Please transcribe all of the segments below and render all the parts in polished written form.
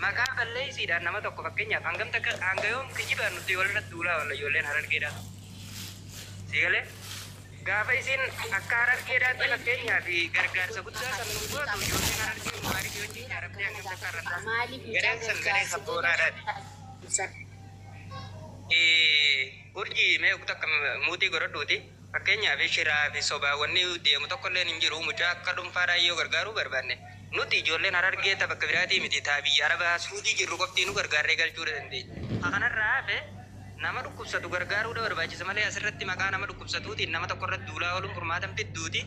maka balai sih dan nama toko pakainya anggam tak anggam kejiban nuti walrat dula wala yolen haran kira sigale gapa isin akaran kira tu pakainya di gargar sebut kan nunggu tu yolen haran kira mari yoji harap dia anggam takaran gereng senggereng sapura tadi urji me utak muti goroduti pakainya bishira bisoba wani dia mutokolen injiru muja kadum para yo gargaru barbane nuti jolen harar geta bakabirati miti tabi araba sudi jiru kopti nu gargare gal chure dende akana rabe nama dukub satu gargaru da barbaji samale asratti maka nama dukub satu tin nama tokorrat dula walum kurmatam tidduti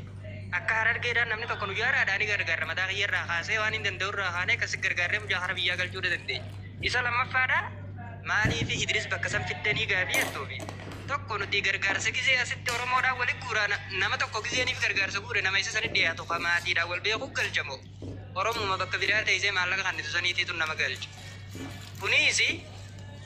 akka harar geda namni tokko jara dani gargar mata khiyra khase wani dendur khane kas gargare muja harabiya gal chure dende isa lamma fada mali fi idris bakasam fitani gabi atobi tokko nuti gargaarsa gisee asitti oromoodhaan waliin guuraan nama tokko giseeniif gargaarsa guure nama isa sani dhiyaatu qamaatiidhaan wal beeku galchamo oromuma bakka biraa teessee maallaqa kannitu saniitiitu nama galcha kuniisi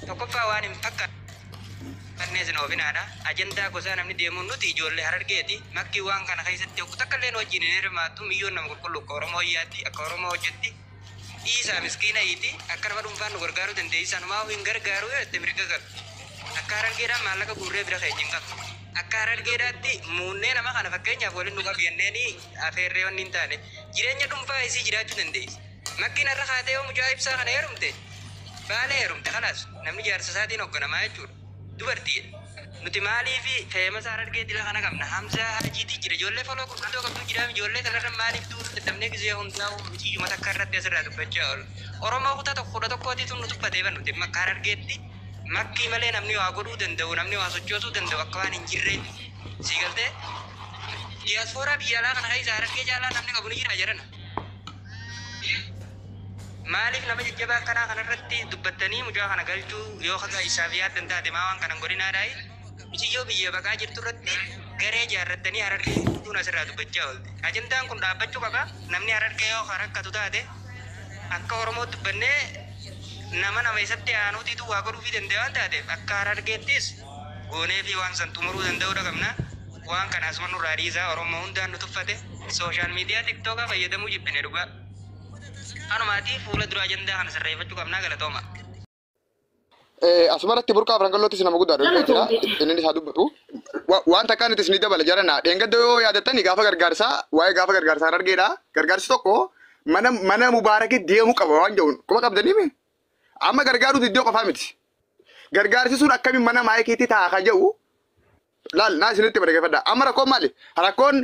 tokkoffaa waan hin fakkaannees noofinaadha ajandaa gosaa namni deemuun nuti ijoollee harargeeti makkii waan kana keessatti okku takka illee wajjin hin hirmaattu miyyoon nama qulqullu akka oromoo hiyyaatti akka oromoo hojjetti dhiisaa miskiina hiiti akka nama dhuunfaan nu gargaaruu dandeessisan maa hin gargaaruu jedhette mirga galu akka harargeedhaan maallaqa guurree bira keenya qabu akka harargeedhaatti muunnee nama kana fakkeenyaaf waliin nu qabeenneeni afeerree wanni hin taane jireenya dhuunfaa isii jiraachuu dandeessi makkiin irra kaatee yoo mucaa ibsaa kana heerumte baalee heerumte kanaas namni jaarsa isaatiin hoogganamaa jechuudha dubartii nuti maalii fi feemasa harargeetti la kana qabna hamsaa hajiitii jira ijoollee faloo gurguddoo qabdu jiraam ijoollee kanarra maaliif duuru dadhabnee gisee hundaa michiyyuma takka irratti asirraa dubbachaa oolu oromoo kutaa tokkodha tokkootiitu nu tubbatee bannuti makka harargeetti makkii malee namni waa godhuu danda'u namni waa sochoosuu danda'u akka waan hin jirreetti sii galtee diyaasfooraa biyya alaa kana keessa harargee caalaa namni qabu ni jira jedhana maaliif nama jajjabaa akkanaa kanarratti dubbattanii mucaa kana galchuu yoo kaga isaaf yaaddan taate maa waan kanan godhinaadhaayi michiyyoo biyya baqaa jirtu irratti garee jaarrattanii harargee guutuun asirraa dubbachaa oolte ajandaan kun dhaabbachuu qaba namni harargee yoo rakkatu taate akka oromoo dubbannee nama isatti aanuutiitu waa godhuu fi danda'e waan taateef akka harargeettis goonee fi waan san xumuruu danda'uudha qabna waan kana asuma nurraa dhiisaa oromoo hundaan nu tuffate sooshaal miidiyaa tiktookaa fayyadamuu jibbine dhugaa anumaatii fuula dura ajandaa kana sirreeffachuu qabnaa galatooma. Asumarratti burqaa Frangalootis nama guddaadha jira inni isaa dubbatu waan takkaan itti isin dabala jarana dheengadda yoo yaadattani gaafa gargaarsaa waa'ee gaafa gargaarsaa harargeedha gargaarsi tokko mana mubaarakii deemuu qaba waan jedhuun kuma qabdaniimi amma gargaaruutu iddoo qofaa miti gargaarsi sun akkamiin mana maayikiitti taa'a kan jedhu laal naa isinitti barreeffadha amma rakkoon maali rakkoon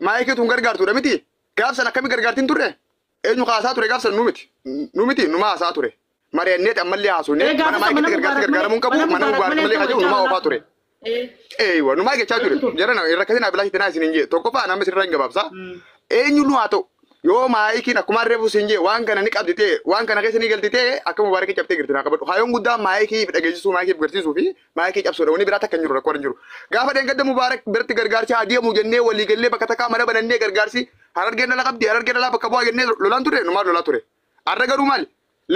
maayikiitu hin gargaartudha miti gaafsan akkamiin gargaartiin turre eenyu haasaa ture gaafsan nu miti numa haasaa ture mari'anneeti ammallee haasuunee mana maayikiitti gargaaramuun qabu mana mubaarakii malee kan jedhu numa oofaa ture. Eeyywa numaa jechaa ture jarana rakkatina bilaashite naa isin hin jee tokkoffaa nama sirraa hin gabaabsaa eenyu nu haa ta'u yoo maayikiin akkuma reefu siin jee waan kana ni qabdite waan kana keessa ni galtite akka mubaarakii cabtee girti naa qabadhu hayoon guddaa maayikii dhageessisuu maayikii garsiisuu fi maayikii cabsuudha wanni biraa takka hin jiru rakkoo hin jiru gaafa dheengadda mubaarak biratti gargaarsi haa deemu jennee walii gallee bakka takkaa mana banannee gargaarsi harargeen dhala qabdi harargeen dhalaa bakka bu'aa jennee lolaan ture numaa lolaa ture har'a garuu maali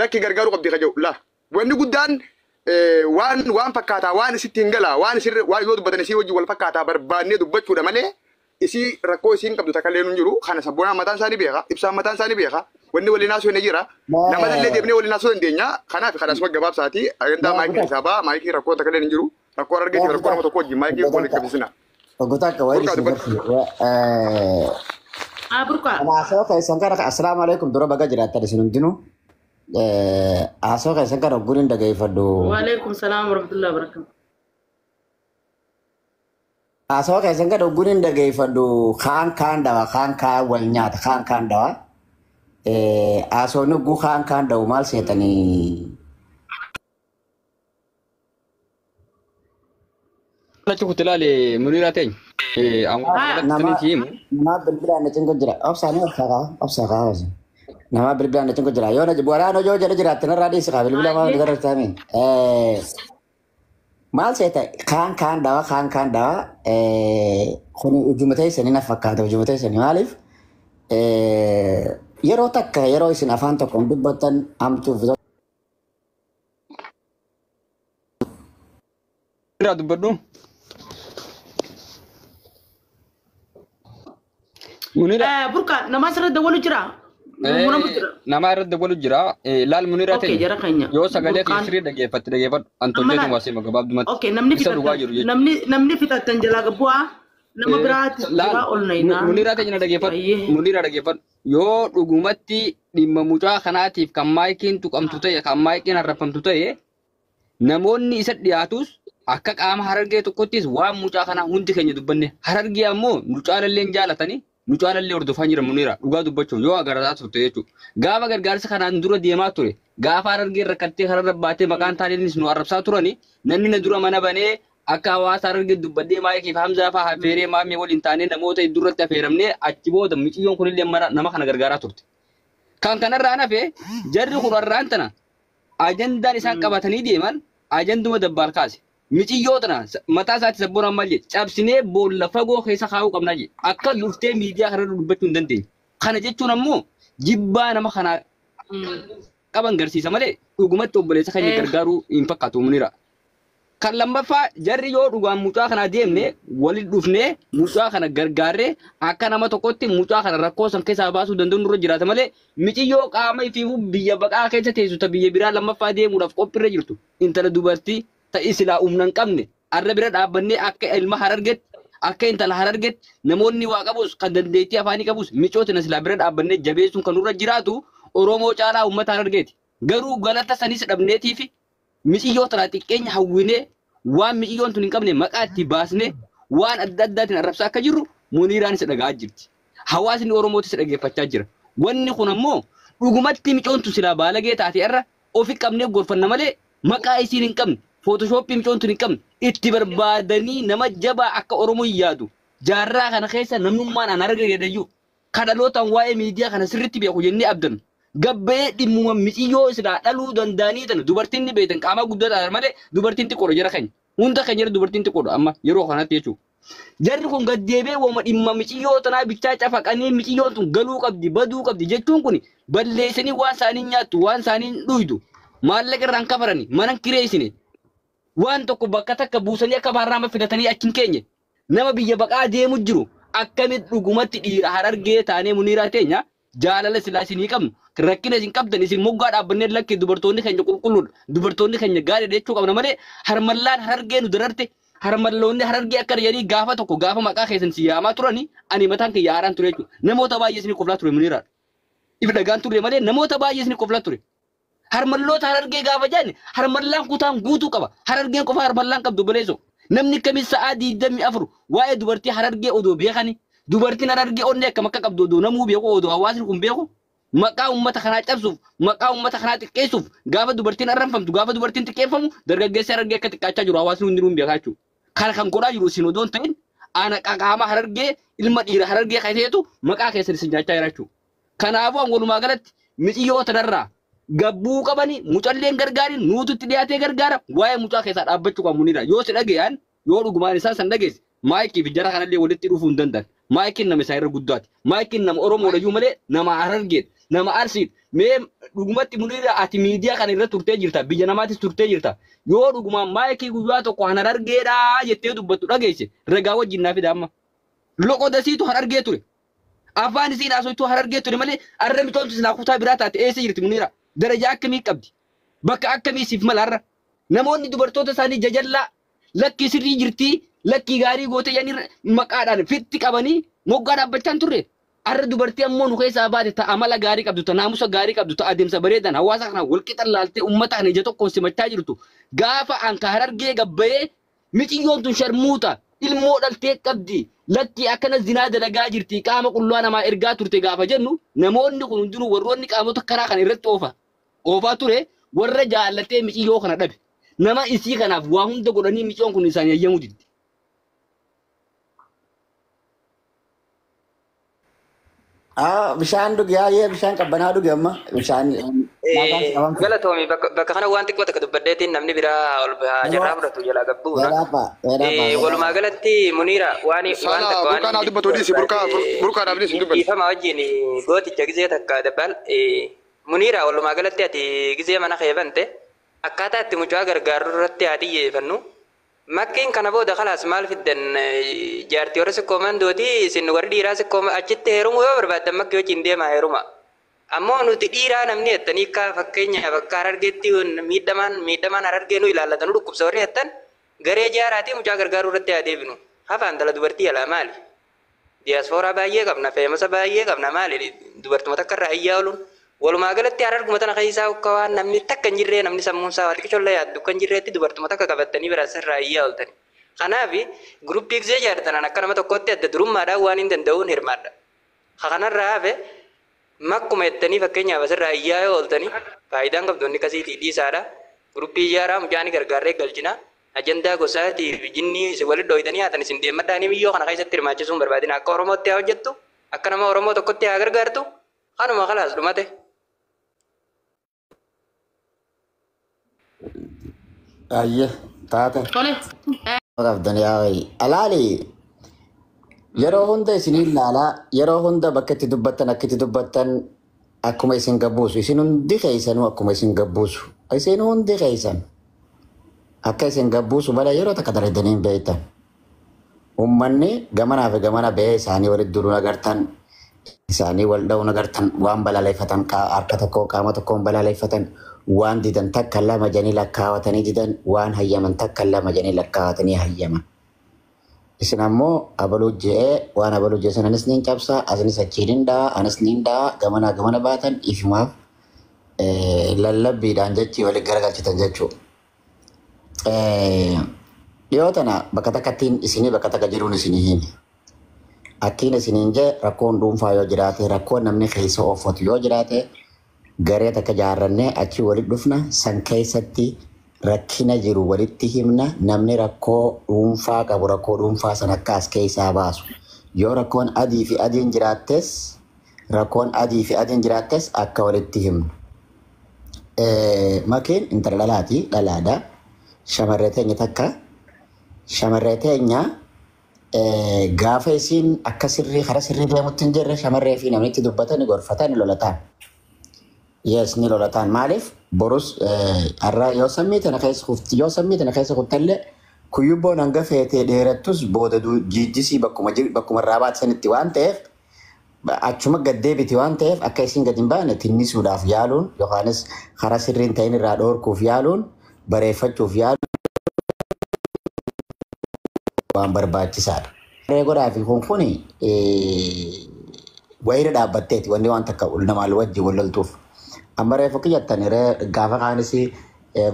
lakki gargaaruu qabdi ka jedhu laa wanni guddaan waan fakkaataa waan isitti hin galaa waan yoo dubbatan isii wajjin wal fakkaataa barbaannee dubbachuudha malee isi rakkoo isiin qabdu takka illee nu jiru kana sabboonaan mataan isaanii beeka ibsaan mataan isaanii beeka wanni waliin haasoo hin jira nama illee deemnee waliin haasoo dandeenya kanaaf kadhaasuma gabaabsaati agandaa maayikii isaa ba'a maayikii rakkoo takka illee hin jiru rakkoo harargeetti rakkoo nama tokko wajjin maayikii waliin qabsisina. Ogotaaka wayii haasoo keessan kana assalaamu alaikum dura baga jiraattan isin hundinuu haasoo keessan kana guriin dhageeffadhu. Waalaikum salaam warahmatullahi wabarakatuh. Asal kayak sengkak dogunin dagai fadu kan dawa kan wal nyata kan dawa asal nugu kan dawa mal setani la cukup telale muniraten nama berbeda anda cengkok jerak opsana nama berbeda anda cengkok jerak yo na buara no jo jerak tenar radis sekali berbeda mau dengar kami Mal saya kan dawa kuni ujumnya saya ni nafkah ujumnya saya ni malif yero takka yero isin afan to kondubbatan amtu Radu berdum Burka nama seret dawulu jira Muna mutira. nama irratti dabalu jira. Laal Muniraa Okay, ta'e jara keenya. yoo sagalee Burqaan- keessi dhaggeeffadhu antolleetu waasee gabaabdumatti. Okay, namni Isa dhugaa jiru fixatan jechuudha. namni fixatan jalaa gabbu'aa nama biraati jira ol naynaa. Muniraa ta'e na dhaggeeffadhu. Baay'ee. Muniraa dhaggeeffadhu. Yoo dhugumatti dhimma mucaa kanaatiif kan maayikiin tuqamtu ta'e kan maayikiin harrafamtu ta'e namoonni isa dhiyaatus akka qaama harargee tokkottis waan mucaa kanaa hundi keenya dubbanne harargee ammoo nu caalalleen jaalatanii nu caalallee hordofaa jira Muniraa dhugaa dubbachuun yoo agarataa turte jechuudha. Gaafa gargaarsa kanaan dura deemaa ture gaafa harargee rakkattee kararra baatee maqaan taaneenis nu arrabsaa turani namni na dura mana banee akka hawaasa harargee dubbadee maayikiif Hamzaa fa'aa affeeree maamee waliin taanee namoota durratti affeeramnee achi booda miciyyoon kunillee nama kana gargaaraa turte. Kan kanarraa hafe jarri kun har'aan tana ajandaan isaan qabatanii deeman ajanduma dabbaal kaase. Miciyyoo tana mataa isaatti sabboonaan maal jedhe cabsinee boolla fagoo keessa kaa'uu qabnaa jedhe akka luftee miidiyaa kanarra dubbachuu hin dandeenye. Kana jechuun ammoo jibbaa nama kanaa qaban garsiisa malee dhugumatti obboleessa keenya gargaaruu hin fakkaatu Muniraa. Kan lammaffaa jarri yoo dhugaan mucaa kana deemne waliin dhufnee mucaa kana gargaarree akka nama tokkotti mucaa kana rakkoo san keessaa baasuu danda'u nurra jiraata malee miciyyoo qaama ifiifuu biyya baqaa keessa teessu ta biyya biraa lammaffaa deemuudhaaf qophiirra jirtu intala dubartii ta'ii silaa humna hin qabne arra bira dhaabbannee akka ilma harargetti akka intala harargetti namoonni waa qabus kan dandeettii afaanii qabus micootina silaa bira dhaabbannee jabeessuun kan nurra jiraatu Oromoo caalaa uummata harargeeti. Garuu galata sanis dhabneetiifi miciyyoo tana xiqqeenya hawwinee waan miciyyoon tun hin qabne maqaa itti baasnee waan adda addaatiin arrabsaa akka jirru Muniiraan isa dhaga'aa jirti. Hawaasni Oromootis dhaggeeffachaa jira. Wanni kun ammoo dhugumatti micoon tun silaa baalagee taate irra ofi qabnee gorfanna malee maqaa isiin hin qabne Photoshop micoon tun hin qabne itti barbaadanii nama jabaa akka Oromoo yaadu jaarraa kana keessa namnummaan an argayyadayyuu kadhalootaan waa'ee miidiyaa kana sirriitti beeku jennee abdannu. Gabbee dhimmuma miciyyoo silaa dhaluu danda'anii tan dubartiin ni beektan qaama guddaadhaan malee dubartiin xiqqoodha jara keenya. Hunda keenya jira dubartiin xiqqoodha amma yeroo kanatti jechuudha. Jarri kun gaddeebee wooma dhimma miciyyoo tanaa bichaa cafaqanii miciyyoon tun galuu qabdi baduu qabdi jechuun kun balleessanii waan isaanii nyaattu waan isaanii dhuydu maallaqa irraan kafarani mana kireessine waan tokko bakka takka buusanii akka baarraama fidatanii achiin keenye nama biyya baqaa deemu jiru akkamitti dhugumatti dhiira harargee taanee Muniiraa teenya jaalala silaa isinii qabnu rakkina isin qabdan isin moggaa dhaabbannee lakkee dubartoonni keenya qulqulluudha dubartoonni keenya gaariidha jechuu qabna malee harmallaan harargee nu dararte harmalloonni harargee akka jedhanii gaafa tokko gaafa maqaa keessan si yaamaa turani ani mataan kiyya haaraan ture jechuudha namoota baay'ee isinii qoflaa ture Muniiraa ifi dhagaan turre malee namoota baay'ee isinii qoflaa ture harmalloota harargee gaafa jaanne harmallaan kutaan guutuu qaba harargeen qofa harmallaan qabdu baleeso namni kamis sa'aa 24 waa'ee dubartii harargee odoo beekani dubartiin harargee onnee akkam akka qabdu odoo namuu beeku odoo hawaasni kun beeku maqaa uummata kanaa cabsuuf maqaa uummata kanaa xiqqeessuuf gaafa dubartiin arranfamtu gaafa dubartiin xiqqeeffamu dargaggeessi harargee akka xiqqaachaa jiru hawaasni hundinuu beekaa jechuudha. Kana kan godhaa jiru isin odoon ta'in ana qaama harargee ilma dhiira harargee kaseetu maqaa keessan isin nyaachaa jira jechuudha. Kanaafuu walumaa galatti miciyyoo tanarraa gabbuu qabani mucalleen gargaarin nuututti dhiyaatee gargaara waa'ee mucaa keessaa dhaabbachuu qabu Muniiraa yoo si dhaga'an yoo dhugumaan isaa san dhageesse maayikii fi jara kanallee walitti dhufuu hin danda'an. Maayikiin nama isaa irra guddaati. Maayikiin nama Oromoodhayyuu malee nama harargeedha. Nama arsiidha. Mee dhugumatti Muniiraa ati miidiyaa kana irra turtee jirta. Biyya namaatis turtee jirta. Yoo dhugumaan maayikii guyyaa tokko harargeedhaa jettee dubbattu dhageesse ragaa wajjin naa fida amma. Loqodasiitu harargee ture. Afaan isiin haasoftuu harargee ture malee arra mitoomtu silaa kutaa biraa taate eessa jirti Muniiraa? Darajaa akkamii qabdi? Bakka akkamii siif mala har'a? Namoonni dubartoota isaanii jajallaa lakkii sirrii jirtii lakkii gaarii gootee jedhanii maqaadhaan fitti qabanii moggaa dhaabbachaa hin turre. Arra dubartii ammoo nu keessaa baate ta amala gaarii qabdu ta naamusa gaarii qabdu ta adeemsa bareedan hawaasa kana walqixan laaltee uummata kana ija tokkoon simachaa jirtu gaafa anka harargee gabbayee miciyyoon tun sharmuuta ilmoo dhaltee qabdi lakkii akkana zinaa dalagaa jirti qaama qullaa namaa ergaa turte gaafa jennu namoonni kun hundinuu warroonni qaamota karaa kana irratti oofaa ture warra jaallatee miciyyoo kana dhabe nama isii kanaaf waa hunda godhanii miciyyoon kun isaanii ayyamuu diddi. Bishaan dhugi yaa'ee bishaan qabbanaa dhugi amma bishaan Galatoomi bakka kana waan xiqqoo takka dubbaddeetiin namni biraa ol jarraa fudhatu jalaa gabbuudha. Walumaa galatti Muniiraa waan Saala burqaa naa dubbatu dhiisi burqaa dhaabni isin dubbatu. Ifama wajjin gooticha gizee takka dabbal Muniiraa walumaa galatti ati gizee mana keebante akkaataa itti mucaa gargaaruu irratti haa xiyyeeffannu. Makkiin kana booda khalaas maal fiddan jaartii warra sikkooman dooti isin warri dhiiraa sikkooma achitti heerumuu yoo barbaaddan makki wajjin deemaa heeruma. Ammoo nuti dhiiraa namni jettanii akka fakkeenyaaf akka Harargeetti miidhamaan Harargee nu ilaallatan dhukkubsa warri jettan garee jaaraatii mucaa gargaaruu irratti haa deebinu. Hafaan dhala dubartii alaa maali? Diyaaspooraa baay'ee qabna, feemasa baay'ee qabna maali? Dubartoota akka irraa ayyaa ooluun. Walumaa galatti Hararguma tana keessaa akka waan namni takka hin jirree namni sammuun isaa waan xiqqoo yaaddu kan jirreetti dubartoota akka qabattanii biraas irraa ayyaa ooltani. Kanaaf guruppii gisee jaartanan akka nama tokkotti adda durummaadhaan waan hin danda'uun hirmaadha. Kanarraa hafe makkuma jettanii fakkeenyaaf asirraa ayyaa yoo ooltanii faayidaan qabdoonni akkasiitii dhiisaadha. Guruppii ijaaraa mucaanii gargaarree galchina. Ajandaa gosaatii fi jinnii isin walitti dhooytanii haatan isin deemmadhaanii biyyoo kana keessatti hirmaachisuun barbaadina. Akka Oromootti haa hojjettu, akka nama Oromoo tokkotti haa gargaartu. Kanuma kalaas dhumate. Ayye taate. Tole. Qabdan yaa'ii alaali yeroo hunda isinii ilaalaa yeroo hunda bakka itti dubbattan akka itti dubbattan akkuma isin gabbuusu isin hundi keessanuu akkuma isin gabbuusu isin hundi keessan akka isin gabbuusu bala yeroo takka dalaydanii hin beektan ummanni gamanaa fi gamana ba'ee isaanii walitti duruu agartan isaanii wal dha'uun agartan waan balaaleffatan harka tokko qaama tokkoon balaaleffatan waan didan takka lama janii lakkaawatanii didan waan hayyaman takka lama janii lakkaawatanii hayyaman. Isin ammoo abaluu je'ee waan abaluu je'e sanis niin cabsaa asinis achiin hin dha'a anis niin dha'a gamana baatan ifumaaf lallabbiidhaan jechi waliin garagalchitan jechuudha. Dhiyoo tana bakka takkattiin isinii bakka takka jiruun isinii himi. Akkiin isiniin jee rakkoon dhuunfaa yoo jiraate rakkoon namni keessa oofatu yoo jiraate garee takka jaarrannee achi walitti dhufna san keessatti rakkina jiru walitti himna namni rakkoo dhuunfaa qabu rakkoo dhuunfaa san akka as keessaa baasu yoo rakkoon adii fi adiin jiraattes akka walitti himnu. Makiin intala dhalaati dhalaadha shamarree teenya takka shamarree teenya gaafa isiin akka sirrii karaa sirrii deemutti hin jirre shamarree fi namni itti dubbatan gorfatan lolataan. Yes, ni lolataan maaliif borus arraa yoo sammii tana keessa kuttallee kuyyubboon hanga feetee dheerattus booda jiijjisii bakkuma irraa baate sanitti waan ta'eef achuma gaddeebiti waan ta'eef akka isiin gad hin baane tinnisuudhaaf yaaluun yookaanis karaa sirriin ta'in irraa dhoorkuuf yaaluun bareeffachuuf yaaluun waan barbaachisaadha. Reegoodhaa fi kun wayira dhaabbatteeti wanni waan takka namaa wajjin wal loltuuf. Amma reefu kiyyattan gaafa kaanis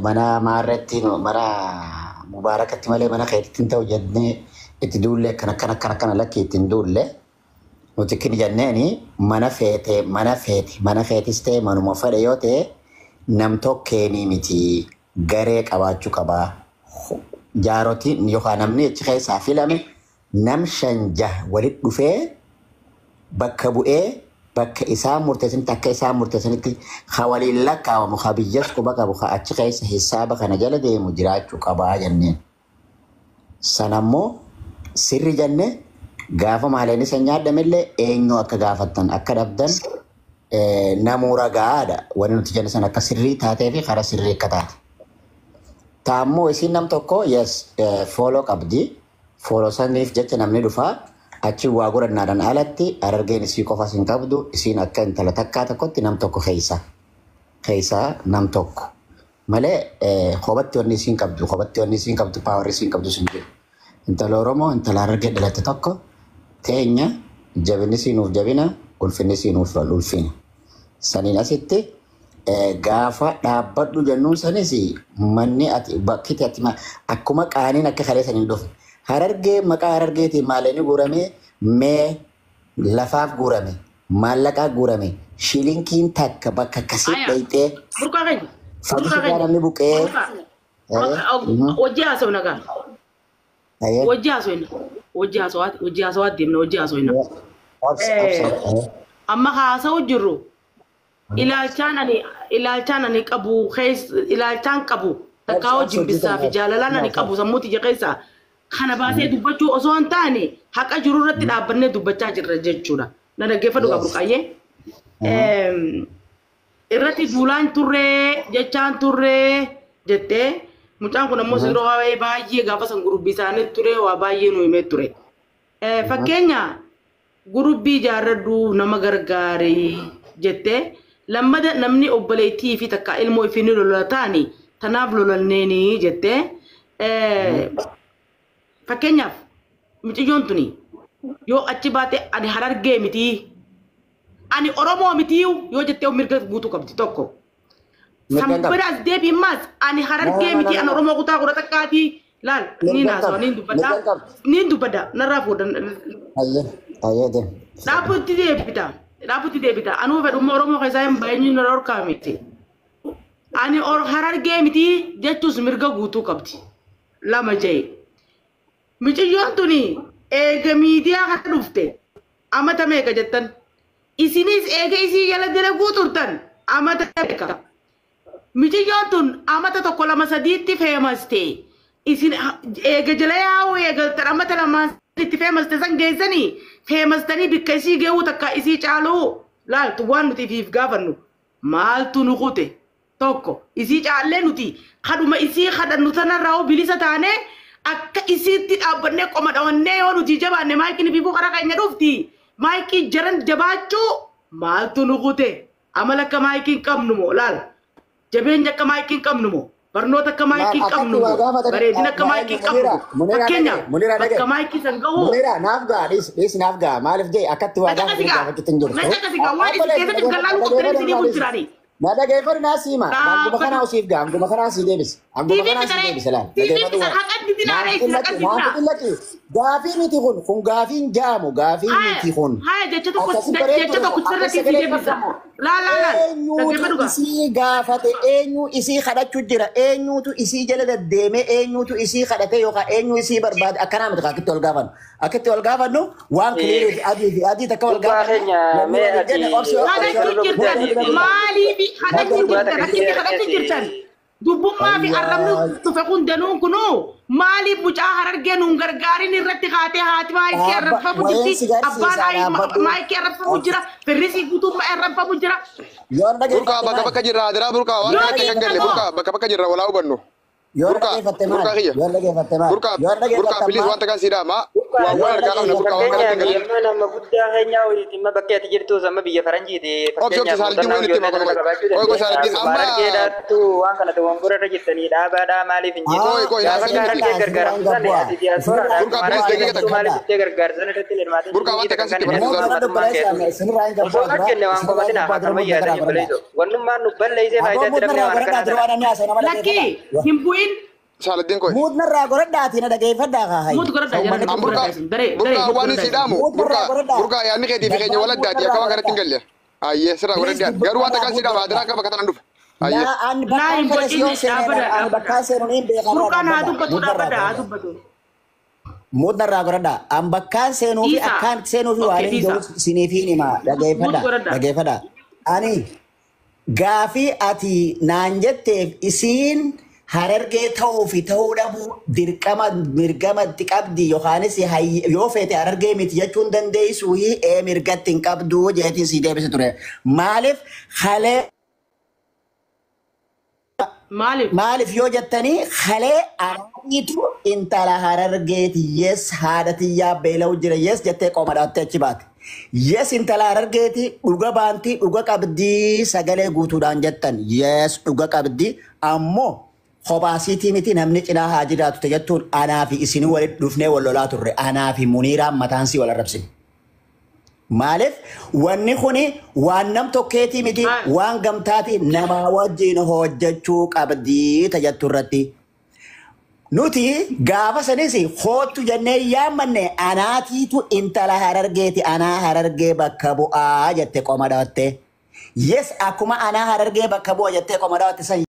mana maarreetti mana mubaarakatti malee mana keetitti hin ta'u jennee itti duullee akkana lakkii ittiin duullee nuti kin jenneeni mana feetis ta'e manuma fedhe yoo ta'e nam tokkeenii miti garee qabaachuu qabaa. Jaarotiin yookaan namni achi keessaa filame nam 5 walitti dhufee bakka bu'ee bakka isaa murteessanitti akka isaa murteessanitti hawaliin lakkaawamu habiyyas quba qabu achi keessa hisaaba kana jala deemu jiraachuu qabaa jenneen. Sanammoo sirri jenne gaafa maaleen isa nyaadhamillee eenyu akka gaafattan akka dhabdan namuu ragaadha wanni nuti jenne san akka sirrii taatee fi karaa sirrii akka taate. Taammoo isiin nam tokko yes fooloo qabdi fooloo saniif jecha namni dhufaa achi waa godhannaadhaan alatti Harargeen isii qofas hin qabdu isiin akka intala takkaa tokkotti nam tokko keessaa nam tokko malee qobatti wanni isiin qabdu paawarri isiin qabdu sun jiru. Intala Oromoo intala Harargee dhalatte tokko teenya jabinni isiinuuf jabina ulfinni isiinuuf ulfina. Saniin asitti gaafa dhaabbadhu jennuun sanis manni ati bakkiti ati akkuma qaaniin akka kalee saniin dhufu. Harargee maqaa Harargeetiin maaleenii guurame mee lafaaf guurame maallaqaa guurame shilinkiin takka bakka akkasii dhayxee fagisuudhaan namni buqee wajjii haasa'u nagaa wajjii haasa'u deemna amma haasa'u jirru ilaalchaan ani qabu ilaalchaan qabu takkaa wajjin bisaa fi jaalalaan ani qabu sammuuti jeqeessaa kana baasee dubbachuu osoo hin taane haqa jiru irratti dhaabbannee dubbachaa jirra jechuudha. Na dhaggeeffadhu qabdu qayyee. Irratti duulaan turree jechaan turree jettee mucaan kun ammoo siroo baay'ee gaafa san gurubbii isaanii ture waa baay'ee nu himee ture. Fakkeenya gurubbii jaarradhu nama gargaaree jettee lammada namni obboleettii fi takka ilmoo ifini lolataani tanaaf lolanneeni jettee fakkeenyaaf miciyyoon tuni yoo achi baate ani Harargee miti ani Oromoo miti yoo jettee mirga guutuu qabdi tokko sambiras deebi mas ani Harargee miti ani Oromoo kutaa kudha takkaati laal ni naasoo niin dubbada narraa fuudhan dhaabutti deebita anuu fedhumma Oromoo keessaa hin baay'inni na dhorkaa miti ani Harargee miti jechuus mirga guutuu qabdi lama jee miciyyoon tuni eega miidiyaa kana dhufte amata meeqa jettan isinis eega isii jala dalaguu turtan amata meeqa miciyyoon tun amata tokko lama sadiitti feemaste isin eega jala yaa'u eega amata lama itti feemaste san geessanii feemastanii bikka isii geewuu takka isii caaluu laaltu waan nuti fiif gaafannu maaltu nu qute tokko isii caallee nuti kadhuma isii kadhannu tanarraa bilisa taane akka isiitti dhaabbannee qoma dhawannee yoo nuti jabaanne maayikiin fiifuu karaa keenya dhufti maayikii jaran jabaachuu maaltu nu qute amala akka maayikiin qabnu moo laal jabeenya akka maayikiin qabnu moo barnoota akka maayikiin qabnu moo bareedina akka maayikiin qabnu fakkeenya akka maayikii san gahu naaf gaa maaliif jee akkatti waa gaafachuutti hin jiru. Waan isin keessatti gallaaluu qottanii isinii bulchiraanii. Nada gayfar nasima, anguma kana usif ga, anguma kana si debis, anguma kana si debis lan. Gafi miti kun gafi jamu, gafi miti kun. Hai, jecha to kuchara si debis. La. Isi gafate enyu isi khadachuu jira, enyu tu isi jala deddeeme, enyu tu isi khadate yoka enyu isi barbaade akkana miti akkitti ol gaafan. Akkitti ol gaafan no waan clear adi takka ol gaafan. Maaliif hadatti jirtan dubbummaa fi arrabnu tufaqun danuun kunu maaliif mucaa Harargee nuun gargaarin irratti kaatee haati maayikii arrabfamu jirti abbaan maayikii arrabfamu jira firrisii guutummaa arrabfamu jira. Burqaa bakka jirra adiraa burqaa waan kanatti kan galle burqaa bakka jirra walaa hubannu. Burqaa bilis wanta kan siidhaama waan argaa qabna burqaa waan kanatti kan galle. Nama guddaa keenyaa walitti amma bakka ati jirtu sama biyya faranjiiti. Objooti saalidii waan itti makoo oy saalidii amma Harargeedhaattu waan kana ta'uun gurra jirtanii dhaabaadhaa maaliif hin jedhu. Harargee gargaarsan ati diyaaspoora maaliif itti gargaarsan irratti hirmaatee. burqaa wanta kan sitti barbaadu. Kenne waan qofatina kan wayyaatan hin balleessu. Wannummaan nu balleessee faayidaatti dhabnee waan kana. Lakki hin bu'in. Saaliddiin koy. Muudna irraa godhadhaati na dhageeffadhaa kaa. Muut godhadhaa jala burqaa waan isin dhaamu burqaa yaadni keetii fi keenya waladdaati akka waan kanatti hin galle. Ayyee sirraa godhadhaa garuu wanta kan siidhaama adiraa akka bakka tanaan dhufe. Burqaan haa dubbatu dhaabadha haa dubbatu. Muudna irraa godhadhaa an bakkaan seenuu fi akkaan seenuu fi waan hin jiru sinii fi nima dhageeffadhaa. Ani gaafii ati naan jetteef isiin Harargee ta'uu fi ta'uu dhabuu dirqama mirgamatti qabdi yookaanis yoo feete Harargee miti jechuun dandeessu mirgatti hin qabdu jeetiin si deebise ture. Maaliif halee maaliif yoo jettanii halee araaniitu intala Harargeeti yes haadhatiyyaa beela'u jira yes jettee qooma dhaattee achi baate. Yes intala Harargeeti dhuga baantii dhuga qabdii sagalee guutuudhaan jettan yes dhuga qabdii ammoo Khobaasiitii miti namni cinaa haa jiraatu jettuun anaa fi isinii walitti dhufnee wal lolaa turre anaa fi Muniiraan mataansii wal arrabsine. Maaliif wanni kuni waan nam tokkeetii miti waan gamtaati namaa wajjin hojjechuu qabdii tajattu irratti. Nuti gaafa sanis hoottu jennee yaammanne anaatiitu intala Harargeeti anaa Harargee bakka bu'aa jette qoma dhawatte. Yes akkuma anaa Harargee bakka bu'a jettee qoma dhawatte san